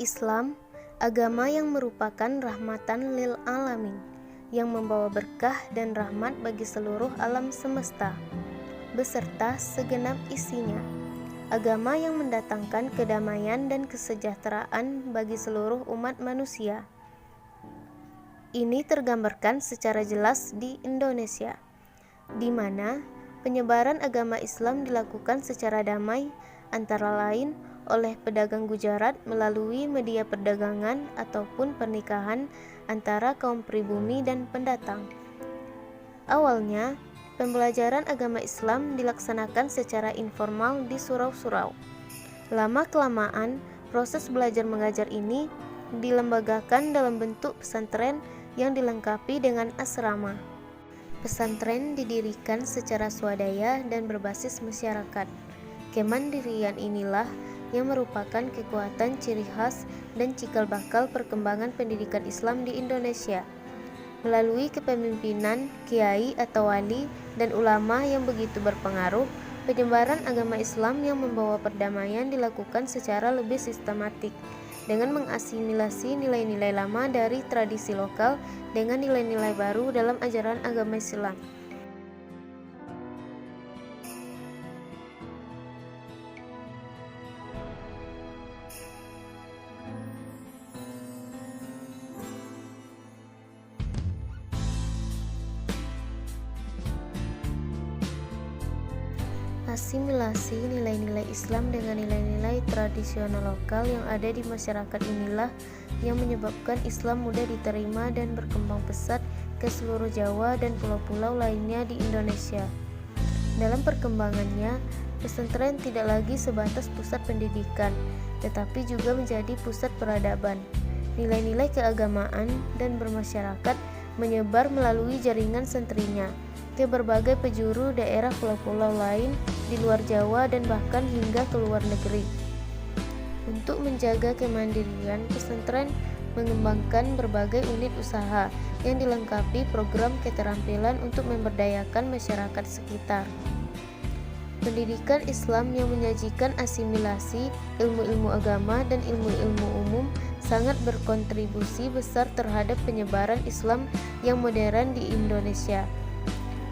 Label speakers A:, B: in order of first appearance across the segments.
A: Islam, agama yang merupakan rahmatan lil alamin, yang membawa berkah dan rahmat bagi seluruh alam semesta, beserta segenap isinya. Agama yang mendatangkan kedamaian dan kesejahteraan bagi seluruh umat manusia. Ini tergambarkan secara jelas di Indonesia, di mana penyebaran agama Islam dilakukan secara damai, antara lain oleh pedagang Gujarat melalui media perdagangan ataupun pernikahan antara kaum pribumi dan pendatang. Awalnya, pembelajaran agama Islam dilaksanakan secara informal di surau-surau. Lama-kelamaan, proses belajar mengajar ini dilembagakan dalam bentuk pesantren yang dilengkapi dengan asrama. Pesantren didirikan secara swadaya dan berbasis masyarakat. Kemandirian inilah yang merupakan kekuatan ciri khas dan cikal bakal perkembangan pendidikan Islam di Indonesia. Melalui kepemimpinan kiai atau wali dan ulama yang begitu berpengaruh, penyebaran agama Islam yang membawa perdamaian dilakukan secara lebih sistematik, dengan mengasimilasi nilai-nilai lama dari tradisi lokal dengan nilai-nilai baru dalam ajaran agama Islam. Asimilasi nilai-nilai Islam dengan nilai-nilai tradisional lokal yang ada di masyarakat inilah yang menyebabkan Islam mudah diterima dan berkembang pesat ke seluruh Jawa dan pulau-pulau lainnya di Indonesia. Dalam perkembangannya, pesantren tidak lagi sebatas pusat pendidikan, tetapi juga menjadi pusat peradaban. Nilai-nilai keagamaan dan bermasyarakat menyebar melalui jaringan santrinya ke berbagai penjuru daerah pulau-pulau lain di luar Jawa dan bahkan hingga ke luar negeri. Untuk menjaga kemandirian, pesantren mengembangkan berbagai unit usaha yang dilengkapi program keterampilan untuk memberdayakan masyarakat sekitar. Pendidikan Islam yang menyajikan asimilasi ilmu-ilmu agama dan ilmu-ilmu umum sangat berkontribusi besar terhadap penyebaran Islam yang modern di Indonesia.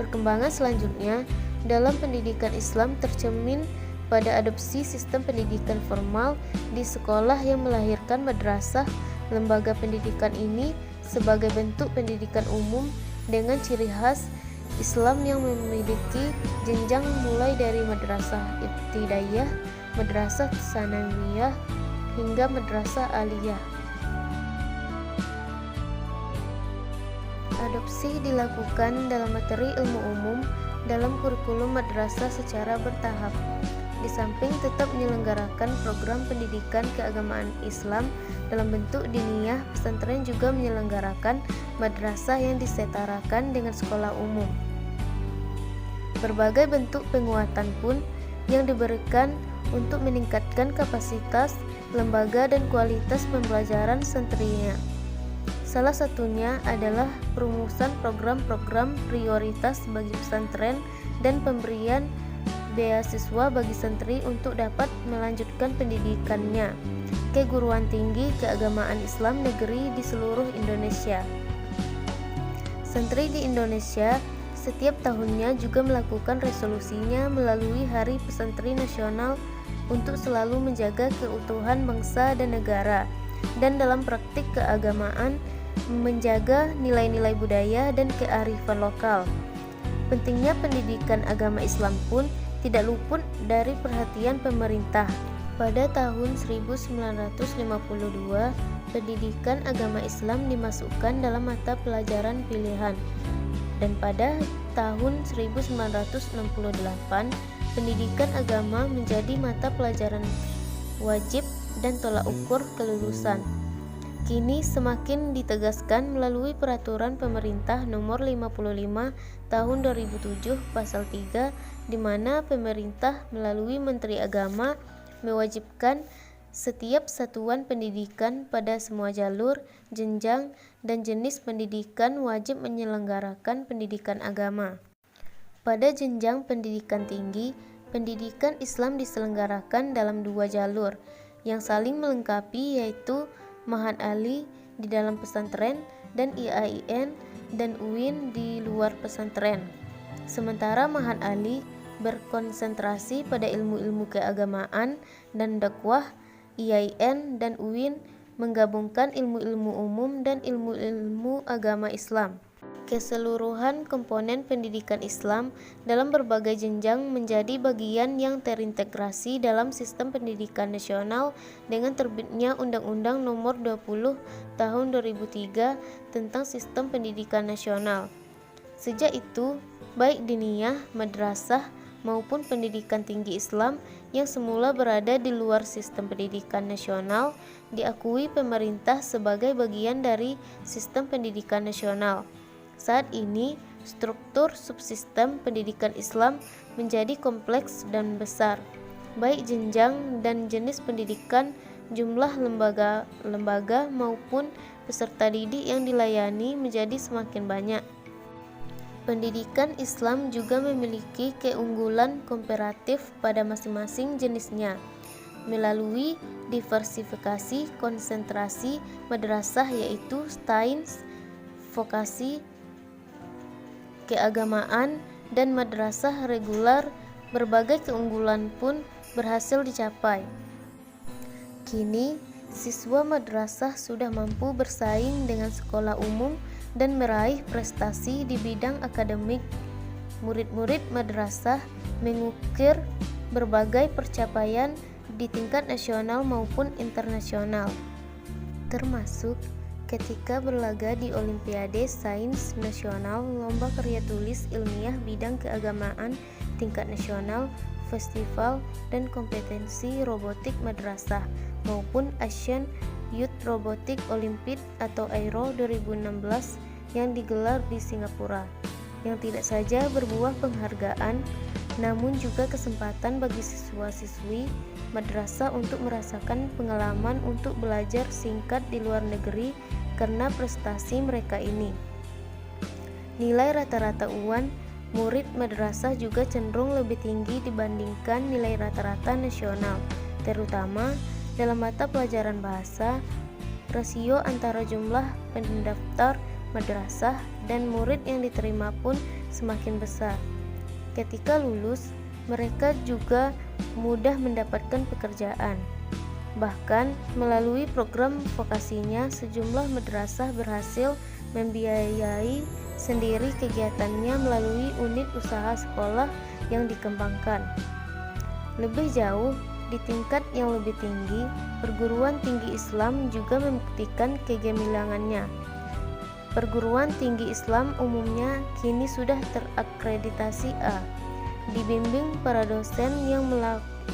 A: Perkembangan selanjutnya dalam pendidikan Islam tercermin pada adopsi sistem pendidikan formal di sekolah yang melahirkan madrasah. Lembaga pendidikan ini sebagai bentuk pendidikan umum dengan ciri khas Islam yang memiliki jenjang mulai dari madrasah ibtidaiyah, madrasah tsanawiyah hingga madrasah aliyah. Adopsi dilakukan dalam materi ilmu umum dalam kurikulum madrasah secara bertahap. Di samping tetap menyelenggarakan program pendidikan keagamaan Islam dalam bentuk diniyah, pesantren juga menyelenggarakan madrasah yang disetarakan dengan sekolah umum. Berbagai bentuk penguatan pun yang diberikan untuk meningkatkan kapasitas lembaga dan kualitas pembelajaran santrinya. Salah satunya adalah perumusan program-program prioritas bagi pesantren dan pemberian beasiswa bagi santri untuk dapat melanjutkan pendidikannya ke guruan tinggi keagamaan Islam negeri di seluruh Indonesia. Santri di Indonesia setiap tahunnya juga melakukan resolusinya melalui Hari Pesantren Nasional untuk selalu menjaga keutuhan bangsa dan negara, dan dalam praktik keagamaan menjaga nilai-nilai budaya dan kearifan lokal. Pentingnya pendidikan agama Islam pun tidak luput dari perhatian pemerintah. Pada tahun 1952, pendidikan agama Islam dimasukkan dalam mata pelajaran pilihan. Dan pada tahun 1968, pendidikan agama menjadi mata pelajaran wajib dan tolak ukur kelulusan. Kini semakin ditegaskan melalui peraturan pemerintah nomor 55 tahun 2007 pasal 3, di mana pemerintah melalui Menteri Agama mewajibkan setiap satuan pendidikan pada semua jalur, jenjang, dan jenis pendidikan wajib menyelenggarakan pendidikan agama. Pada jenjang pendidikan tinggi, pendidikan Islam diselenggarakan dalam 2 jalur, yang saling melengkapi, yaitu Mahat Ali di dalam pesantren dan IAIN dan UIN di luar pesantren. Sementara Mahat Ali berkonsentrasi pada ilmu-ilmu keagamaan dan dakwah, IAIN dan UIN menggabungkan ilmu-ilmu umum dan ilmu-ilmu agama Islam. Keseluruhan komponen pendidikan Islam dalam berbagai jenjang menjadi bagian yang terintegrasi dalam sistem pendidikan nasional dengan terbitnya Undang-Undang Nomor 20 Tahun 2003 tentang Sistem Pendidikan Nasional. Sejak itu, baik diniyah, madrasah, maupun pendidikan tinggi Islam yang semula berada di luar sistem pendidikan nasional diakui pemerintah sebagai bagian dari sistem pendidikan nasional. Saat ini, struktur subsistem pendidikan Islam menjadi kompleks dan besar, baik jenjang dan jenis pendidikan, jumlah lembaga maupun peserta didik yang dilayani menjadi semakin banyak. Pendidikan Islam juga memiliki keunggulan komparatif pada masing-masing jenisnya, melalui diversifikasi konsentrasi madrasah yaitu sains, vokasi, keagamaan, dan madrasah reguler. Berbagai keunggulan pun berhasil dicapai. Kini, siswa madrasah sudah mampu bersaing dengan sekolah umum dan meraih prestasi di bidang akademik. Murid-murid madrasah mengukir berbagai pencapaian di tingkat nasional maupun internasional, termasuk ketika berlaga di Olimpiade Sains Nasional, lomba karya tulis ilmiah bidang keagamaan tingkat nasional, festival dan kompetensi robotik madrasah, maupun Asian Youth Robotic Olympiad atau AYRO 2016 yang digelar di Singapura, yang tidak saja berbuah penghargaan, namun juga kesempatan bagi siswa-siswi madrasah untuk merasakan pengalaman untuk belajar singkat di luar negeri karena prestasi mereka ini. Nilai rata-rata UAN murid madrasah juga cenderung lebih tinggi dibandingkan nilai rata-rata nasional, terutama dalam mata pelajaran bahasa. Rasio antara jumlah pendaftar madrasah dan murid yang diterima pun semakin besar. Ketika lulus, mereka juga mudah mendapatkan pekerjaan. Bahkan melalui program vokasinya, sejumlah madrasah berhasil membiayai sendiri kegiatannya melalui unit usaha sekolah yang dikembangkan. Lebih jauh, di tingkat yang lebih tinggi, perguruan tinggi Islam juga membuktikan kegemilangannya. Perguruan tinggi Islam umumnya kini sudah terakreditasi A, dibimbing para dosen yang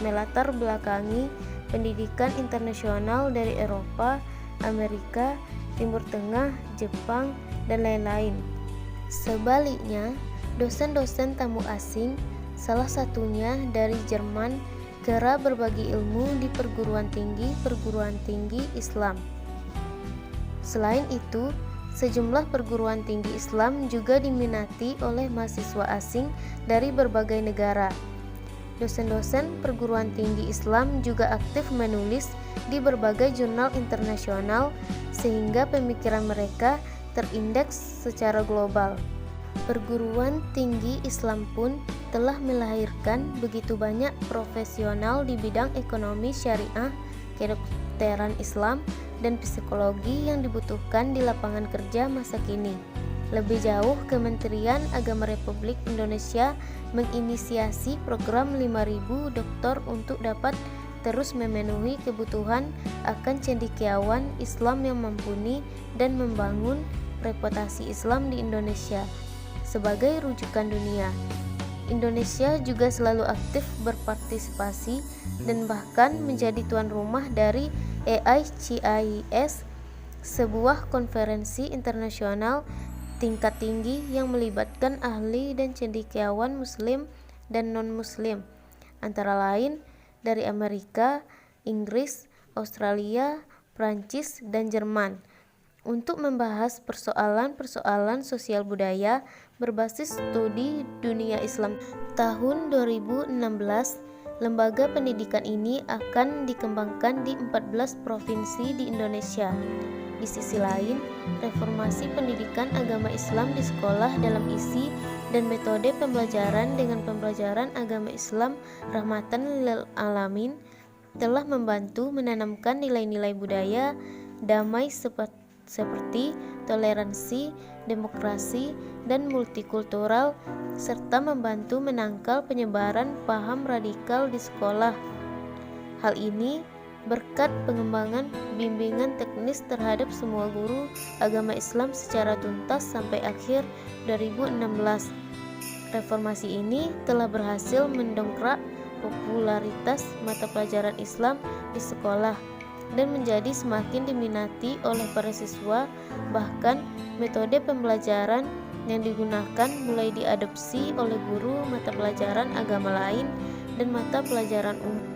A: melatar belakangi pendidikan internasional dari Eropa, Amerika, Timur Tengah, Jepang, dan lain-lain. Sebaliknya, dosen-dosen tamu asing, salah satunya dari Jerman, kerap berbagi ilmu di perguruan tinggi Islam. Selain itu, sejumlah perguruan tinggi Islam juga diminati oleh mahasiswa asing dari berbagai negara. Dosen-dosen perguruan tinggi Islam juga aktif menulis di berbagai jurnal internasional sehingga pemikiran mereka terindeks secara global. Perguruan tinggi Islam pun telah melahirkan begitu banyak profesional di bidang ekonomi syariah, kedokteran Islam, dan psikologi yang dibutuhkan di lapangan kerja masa kini. Lebih jauh, Kementerian Agama Republik Indonesia menginisiasi program 5.000 doktor untuk dapat terus memenuhi kebutuhan akan cendekiawan Islam yang mumpuni dan membangun reputasi Islam di Indonesia sebagai rujukan dunia. Indonesia juga selalu aktif berpartisipasi dan bahkan menjadi tuan rumah dari AICIS, sebuah konferensi internasional tingkat tinggi yang melibatkan ahli dan cendekiawan muslim dan non-muslim, antara lain dari Amerika, Inggris, Australia, Prancis, dan Jerman, untuk membahas persoalan-persoalan sosial budaya berbasis studi dunia Islam. Tahun 2016, Lembaga pendidikan ini akan dikembangkan di 14 provinsi di Indonesia. Di sisi lain, reformasi pendidikan agama Islam di sekolah dalam isi dan metode pembelajaran dengan pembelajaran agama Islam rahmatan lil alamin telah membantu menanamkan nilai-nilai budaya damai seperti toleransi, demokrasi, dan multikultural, serta membantu menangkal penyebaran paham radikal di sekolah. Hal ini berkat pengembangan bimbingan teknis terhadap semua guru agama Islam secara tuntas sampai akhir 2016. Reformasi ini telah berhasil mendongkrak popularitas mata pelajaran Islam di sekolah dan menjadi semakin diminati oleh para siswa. Bahkan metode pembelajaran yang digunakan mulai diadopsi oleh guru mata pelajaran agama lain dan mata pelajaran umum.